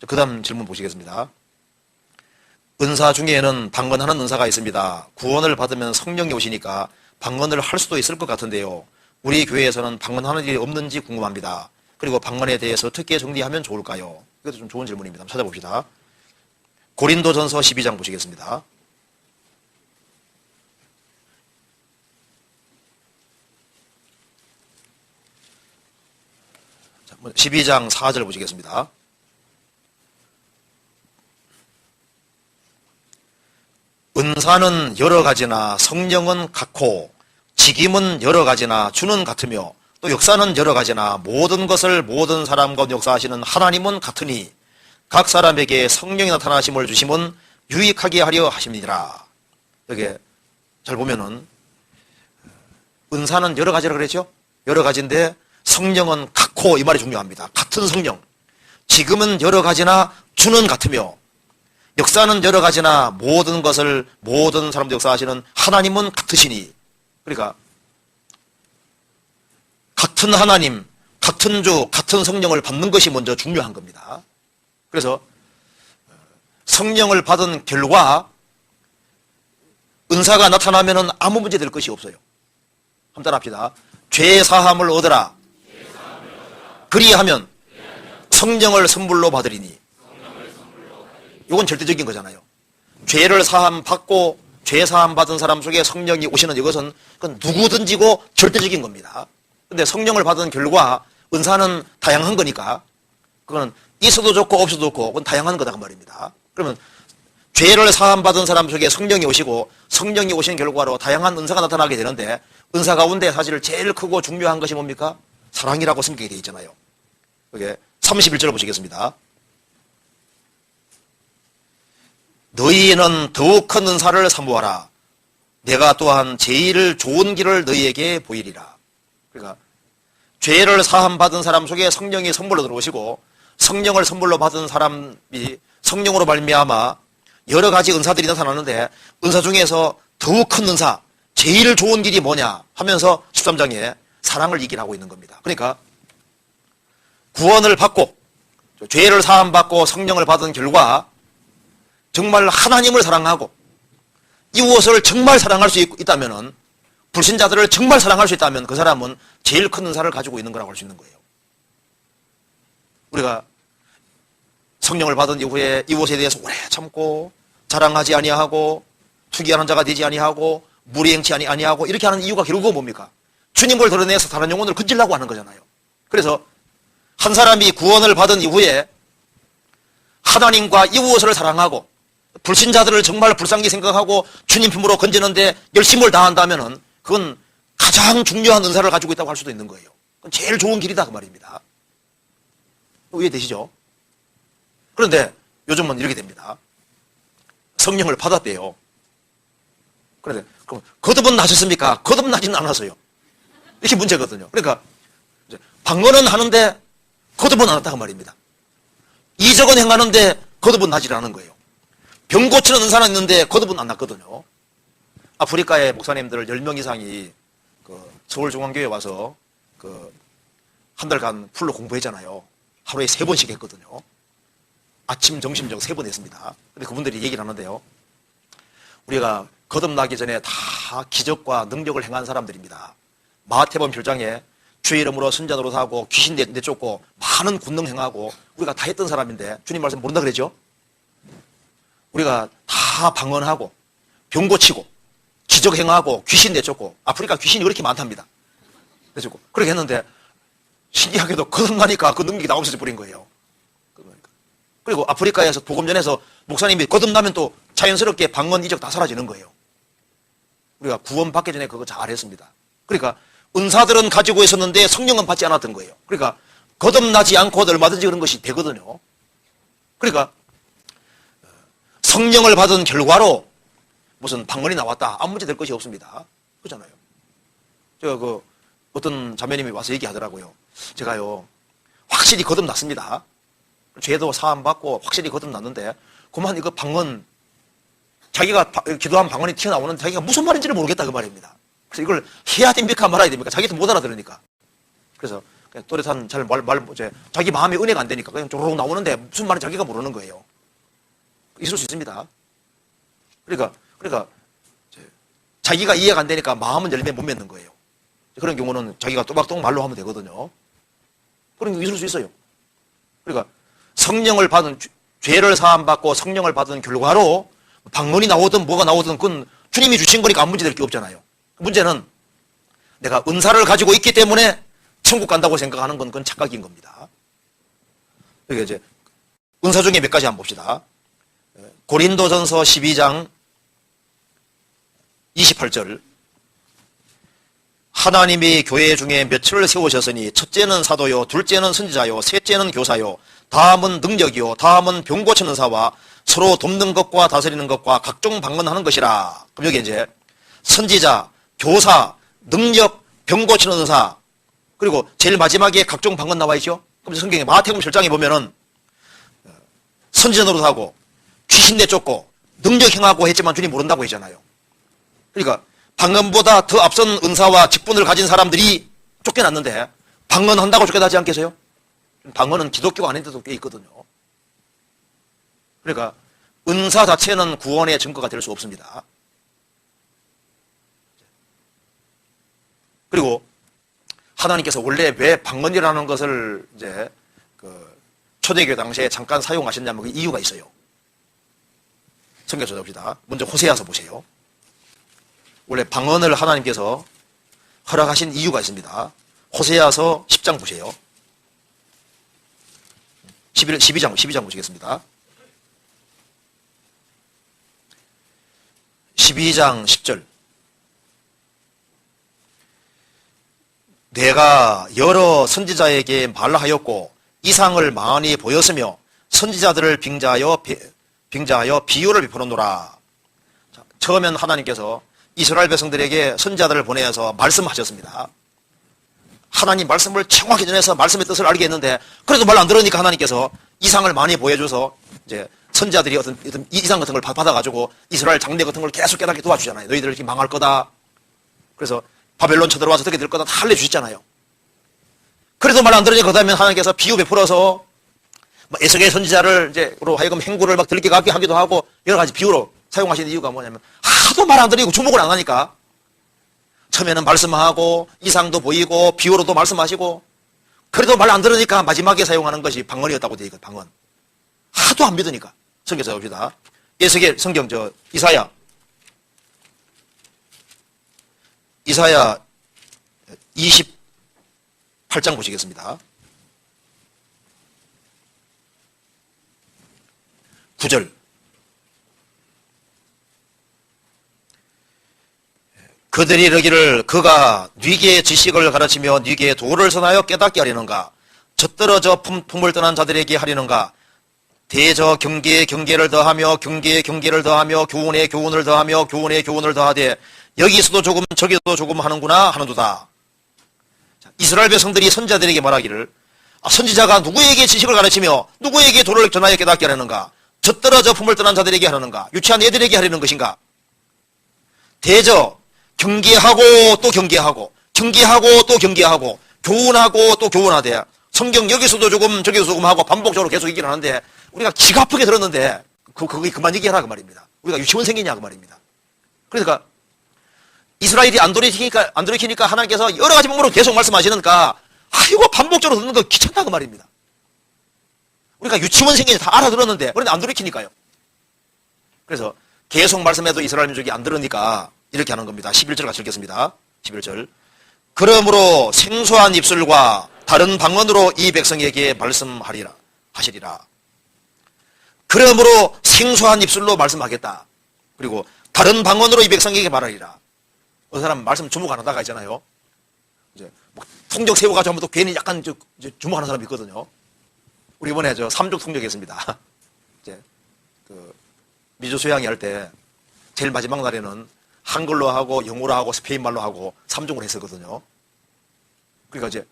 그 다음 질문 보시겠습니다. 은사 중에는 방언하는 은사가 있습니다. 구원을 받으면 성령이 오시니까 방언을 할 수도 있을 것 같은데요. 우리 교회에서는 방언하는 일이 없는지 궁금합니다. 그리고 방언에 대해서 어떻게 정리하면 좋을까요? 이것도 좀 좋은 질문입니다. 한번 찾아봅시다. 고린도전서 12장 보시겠습니다. 자, 12장 4절 보시겠습니다. 은사는 여러 가지나 성령은 같고 직임은 여러 가지나 주는 같으며 또 역사는 여러 가지나 모든 것을 모든 사람 가운데 역사하시는 하나님은 같으니 각 사람에게 성령이 나타나심을 주심은 유익하게 하려 하십니다. 여기 잘 보면은 은사는 여러 가지라 그랬죠? 여러 가지인데 성령은 같고 이 말이 중요합니다. 같은 성령. 지금은 여러 가지나 주는 같으며 역사는 여러 가지나 모든 것을 모든 사람들 역사하시는 하나님은 같으시니, 그러니까 같은 하나님, 같은 주, 같은 성령을 받는 것이 먼저 중요한 겁니다. 그래서 성령을 받은 결과 은사가 나타나면 아무 문제 될 것이 없어요. 한번 따라합시다. 죄 사함을 얻으라. 그리하면 성령을 선물로 받으리니. 이건 절대적인 거잖아요. 죄를 사함 받고 죄 사함 받은 사람 속에 성령이 오시는 이것은 그건 누구든지고 절대적인 겁니다. 근데 성령을 받은 결과 은사는 다양한 거니까 그거는 있어도 좋고 없어도 좋고 그건 다양한 거다 그 말입니다. 그러면 죄를 사함 받은 사람 속에 성령이 오시고 성령이 오신 결과로 다양한 은사가 나타나게 되는데 은사 가운데 사실 제일 크고 중요한 것이 뭡니까? 사랑이라고 성경에 되어 있잖아요. 그게 31절 보시겠습니다. 너희는 더욱 큰 은사를 사모하라. 내가 또한 제일 좋은 길을 너희에게 보이리라. 그러니까 죄를 사함 받은 사람 속에 성령이 선물로 들어오시고 성령을 선물로 받은 사람이 성령으로 말미암아 여러 가지 은사들이 나타나는데 은사 중에서 더욱 큰 은사, 제일 좋은 길이 뭐냐 하면서 13장에 사랑을 얘기하고 있는 겁니다. 그러니까 구원을 받고 죄를 사함 받고 성령을 받은 결과 정말 하나님을 사랑하고 이웃을 정말 사랑할 수 있다면 불신자들을 정말 사랑할 수 있다면 그 사람은 제일 큰 은사를 가지고 있는 거라고 할 수 있는 거예요. 우리가 성령을 받은 이후에 이웃에 대해서 오래 참고 자랑하지 아니하고 투기하는 자가 되지 아니하고 무리행치 아니하고 이렇게 하는 이유가 결국은 뭡니까? 주님을 드러내서 다른 영혼을 건지려고 하는 거잖아요. 그래서 한 사람이 구원을 받은 이후에 하나님과 이웃을 사랑하고 불신자들을 정말 불쌍히 생각하고 주님 품으로 건지는데 열심을 다한다면은 그건 가장 중요한 은사를 가지고 있다고 할 수도 있는 거예요. 그건 제일 좋은 길이다 그 말입니다. 이해되시죠? 그런데 요즘은 이렇게 됩니다. 성령을 받았대요. 그런데 그럼 거듭은 나셨습니까? 거듭나지는 않았어요. 이게 문제거든요. 그러니까 방언은 하는데 거듭은 안 왔다 그 말입니다. 이적은 행하는데 거듭은 나질 않은 거예요. 병 고치는 은사는 있는데 거듭은 안 났거든요. 아프리카의 목사님들 10명 이상이 서울중앙교회에 와서 한 달간 풀로 공부했잖아요. 하루에 3번씩 했거든요. 아침, 점심, 저녁 3번 했습니다. 근데 그분들이 얘기를 하는데요. 우리가 거듭나기 전에 다 기적과 능력을 행한 사람들입니다. 마태복음 1장에 주의 이름으로 선자 노릇하고 귀신 내쫓고 많은 군능 행하고 우리가 다 했던 사람인데 주님 말씀 모른다 그랬죠? 우리가 다 방언하고 병 고치고 기적 행하고 귀신 내쫓고 아프리카 귀신이 그렇게 많답니다. 내쫓고 그렇게 했는데 신기하게도 거듭나니까 그 능력이 다 없어져 버린 거예요. 그리고 아프리카에서 복음 전해서 목사님이 거듭나면 또 자연스럽게 방언 이적 다 사라지는 거예요. 우리가 구원 받기 전에 그거 잘했습니다. 그러니까 은사들은 가지고 있었는데 성령은 받지 않았던 거예요. 그러니까 거듭나지 않고도 얼마든지 그런 것이 되거든요. 그러니까 성령을 받은 결과로 무슨 방언이 나왔다 아무 문제 될 것이 없습니다. 그렇잖아요. 제가 어떤 자매님이 와서 얘기하더라고요. 제가요 확실히 거듭났습니다. 죄도 사함 받고 확실히 거듭났는데 그만 이거 방언 자기가 기도한 방언이 튀어나오는데 자기가 무슨 말인지를 모르겠다 그 말입니다. 그래서 이걸 해야 됩니까 말아야 됩니까? 자기도 못 알아들으니까. 그래서 또렷한 자기 마음에 은혜가 안 되니까 그냥 조르륵 나오는데 무슨 말인지 자기가 모르는 거예요. 있을 수 있습니다. 그러니까 자기가 이해가 안 되니까 마음은 열매 못 맺는 거예요. 그런 경우는 자기가 또박또박 말로 하면 되거든요. 그런 게 있을 수 있어요. 그러니까 성령을 받은, 죄를 사함받고 성령을 받은 결과로 방언이 나오든 뭐가 나오든 그건 주님이 주신 거니까 아무 문제 될 게 없잖아요. 문제는 내가 은사를 가지고 있기 때문에 천국 간다고 생각하는 건 그건 착각인 겁니다. 그러니까 이제 은사 중에 몇 가지 한번 봅시다. 고린도전서 12장 28절. 하나님이 교회 중에 몇을 세우셨으니 첫째는 사도요, 둘째는 선지자요, 셋째는 교사요, 다음은 능력이요, 다음은 병 고치는 사와 서로 돕는 것과 다스리는 것과 각종 방언하는 것이라. 그럼 여기 이제 선지자, 교사, 능력, 병 고치는 의사, 그리고 제일 마지막에 각종 방언 나와 있죠. 그럼 성경에 마태복음 7장에 보면은 선지자 노릇하고 귀신 내쫓고 능력 행하고 했지만 주님 모른다고 했잖아요. 그러니까 방언보다 더 앞선 은사와 직분을 가진 사람들이 쫓겨났는데 방언한다고 쫓겨나지 않겠어요? 방언은 기독교가 아닌데도 꽤 있거든요. 그러니까 은사 자체는 구원의 증거가 될 수 없습니다. 그리고 하나님께서 원래 왜 방언이라는 것을 이제 초대교회 당시에 잠깐 사용하셨냐면 그 이유가 있어요. 성경 찾아봅시다. 먼저 호세아서 보세요. 원래 방언을 하나님께서 허락하신 이유가 있습니다. 호세아서 10장 보세요. 12장 보시겠습니다. 12장 10절. 내가 여러 선지자에게 말하였고 이상을 많이 보였으며 선지자들을 빙자하여 비유를 베풀었노라. 처음엔 하나님께서 이스라엘 백성들에게 선지자들을 보내서 말씀하셨습니다. 하나님 말씀을 정확히 전해서 말씀의 뜻을 알게 했는데 그래도 말 안 들으니까 하나님께서 이상을 많이 보여줘서 이제 선지자들이 어떤 이상 같은 걸 받아가지고 이스라엘 장래 같은 걸 계속 깨닫게 도와주잖아요. 너희들 이렇게 망할 거다. 그래서 바벨론 쳐들어와서 어떻게 될 거다 다 알려주셨잖아요. 그래도 말 안 들으니까 그다음에 하나님께서 비유 베풀어서 에스겔 선지자를 이제로 하여금 행구를 막 들게 가게 하기도 하고 여러 가지 비유로 사용하시는 이유가 뭐냐면 하도 말 안 들으니까 주목을 안 하니까 처음에는 말씀하고 이상도 보이고 비유로도 말씀하시고 그래도 말 안 들으니까 마지막에 사용하는 것이 방언이었다고 되어 있거든요. 방언. 하도 안 믿으니까. 성경 찾아봅시다. 에스겔 성경 이사야 28장 보시겠습니다. 9절. 그들이 이르기를 그가 뉘게 지식을 가르치며 뉘게 도를 선하여 깨닫게 하려는가? 젖떨어져 품을 떠난 자들에게 하려는가? 대저 경계에 경계를 더하며 경계에 경계를 더하며 교훈에 교훈을 더하며 교훈에 교훈을 더하되 여기서도 조금 저기서도 조금 하는구나 하는도다. 이스라엘 백성들이 선지자들에게 말하기를 선지자가 누구에게 지식을 가르치며 누구에게 도를 전하여 깨닫게 하려는가? 젖떨어져 품을 떠난 자들에게 하려는가? 유치한 애들에게 하려는 것인가? 대저 경계하고 또 경계하고 경계하고 또 경계하고 교훈하고 또 교훈하되 성경 여기서도 조금 저기서 조금 하고 반복적으로 계속 얘기를 하는데 우리가 기가 아프게 들었는데 그게 그만 얘기하라 그 말입니다. 우리가 유치원생이냐 그 말입니다. 그러니까 이스라엘이 안 돌이키니까 하나님께서 여러 가지 방법으로 계속 말씀하시니까 아이고 반복적으로 듣는 거 귀찮다 그 말입니다. 우리가 유치원생이 다 알아들었는데 그런데 안 돌이키니까요. 그래서 계속 말씀해도 이스라엘 민족이 안 들으니까 이렇게 하는 겁니다. 11절 같이 읽겠습니다. 11절. 그러므로 생소한 입술과 다른 방언으로 이 백성에게 말씀하리라 하시리라. 그러므로 생소한 입술로 말씀하겠다. 그리고 다른 방언으로 이 백성에게 말하리라. 어느 사람 말씀 주목 안 하다가 있잖아요. 이제 뭐 통역 세워가지고 하면 또 괜히 약간 주목하는 사람이 있거든요. 우리 이번에 삼족 통역했습니다. 이제 미주 수양이 할 때 제일 마지막 날에는 한글로 하고 영어로 하고 스페인말로 하고 삼종으로 했었거든요. 그러니까 이제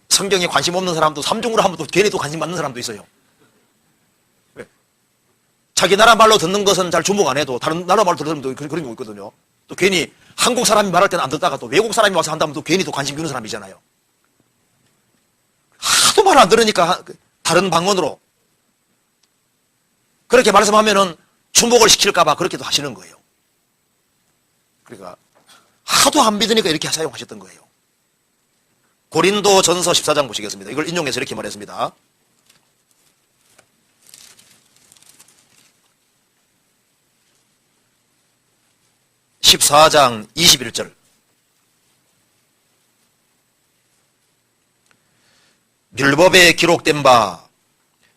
성경에 관심 없는 사람도 삼종으로 하면 또 괜히 또 관심 받는 사람도 있어요. 왜? 자기 나라 말로 듣는 것은 잘 주목 안 해도 다른 나라 말로 들으면 또 그런 경우 있거든요. 또 괜히 한국 사람이 말할 때는 안 듣다가 또 외국 사람이 와서 한다면 또 괜히 또 관심 주는 사람이잖아요. 하도 말 안 들으니까 다른 방언으로 그렇게 말씀하면은 주목을 시킬까봐 그렇게도 하시는 거예요. 그러니까 하도 안 믿으니까 이렇게 사용하셨던 거예요. 고린도 전서 14장 보시겠습니다. 이걸 인용해서 이렇게 말했습니다. (14장 21절) 율법에 기록된 바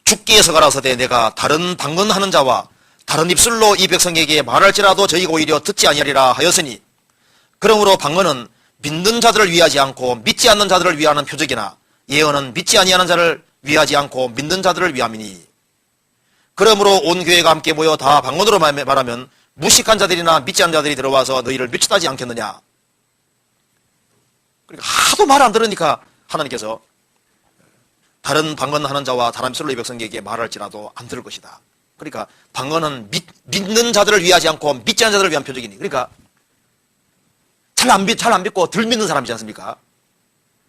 주께서 가라사대 내가 다른 방언하는 자와 다른 입술로 이 백성에게 말할지라도 저희가 오히려 듣지 아니하리라 하였으니 그러므로 방언은 믿는 자들을 위하지 않고 믿지 않는 자들을 위하는 표적이나 예언은 믿지 아니하는 자를 위하지 않고 믿는 자들을 위함이니 그러므로 온 교회가 함께 모여 다 방언으로 말하면 무식한 자들이나 믿지 않는 자들이 들어와서 너희를 미치다지 않겠느냐. 그러니까 하도 말 안 들으니까 하나님께서 다른 방언하는 자와 다른 입술로 이 백성에게 말할지라도 안 들을 것이다. 그러니까 방언은 믿는 자들을 위하지 않고 믿지 않는 자들을 위한 표적이니 그러니까 잘 안 믿고 덜 믿는 사람이지 않습니까?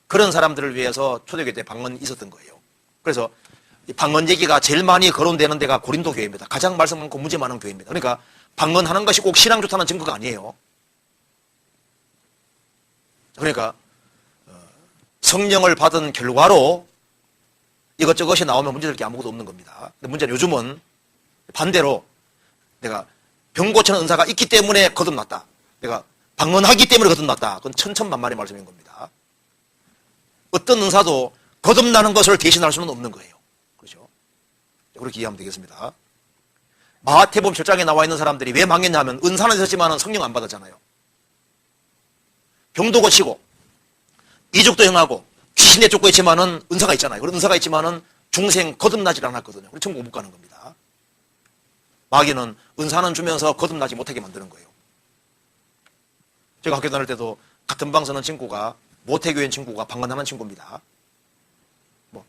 그런 사람들을 위해서 초대교회 때 방언이 있었던 거예요. 그래서 방언 얘기가 제일 많이 거론되는 데가 고린도 교회입니다. 가장 말씀 많고 문제 많은 교회입니다. 그러니까 방언하는 것이 꼭 신앙 좋다는 증거가 아니에요. 그러니까 성령을 받은 결과로 이것저것이 나오면 문제될 게 아무것도 없는 겁니다. 근데 문제는 요즘은 반대로 내가 병 고치는 은사가 있기 때문에 거듭났다. 내가 방언하기 때문에 거듭났다. 그건 천천만만의 말씀인 겁니다. 어떤 은사도 거듭나는 것을 대신할 수는 없는 거예요. 그렇죠? 그렇게 이해하면 되겠습니다. 마태복음 7장에 나와 있는 사람들이 왜 망했냐면 은사는 있었지만 성령 안 받았잖아요. 병도 고치고 이적도 행하고 귀신에 쫓고 있지만은 은사가 있잖아요. 그런 은사가 있지만은 중생 거듭나질 않았거든요. 그래서 천국 못 가는 겁니다. 마귀는 은사는 주면서 거듭나지 못하게 만드는 거예요. 제가 학교 다닐 때도 같은 방 서는 친구가 모태교인 친구가 방언하는 친구입니다. 뭐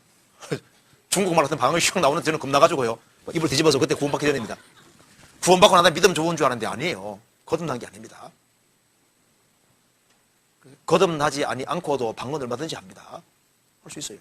중국말 같은 방언이 휙 나오는 저는 겁나가지고요. 입을 뒤집어서 그때 구원받기 전입니다. 구원받고 나서 믿음 좋은 줄 아는데 아니에요. 거듭난 게 아닙니다. 거듭나지 않고도 방언을 얼마든지 합니다. 할 수 있어요.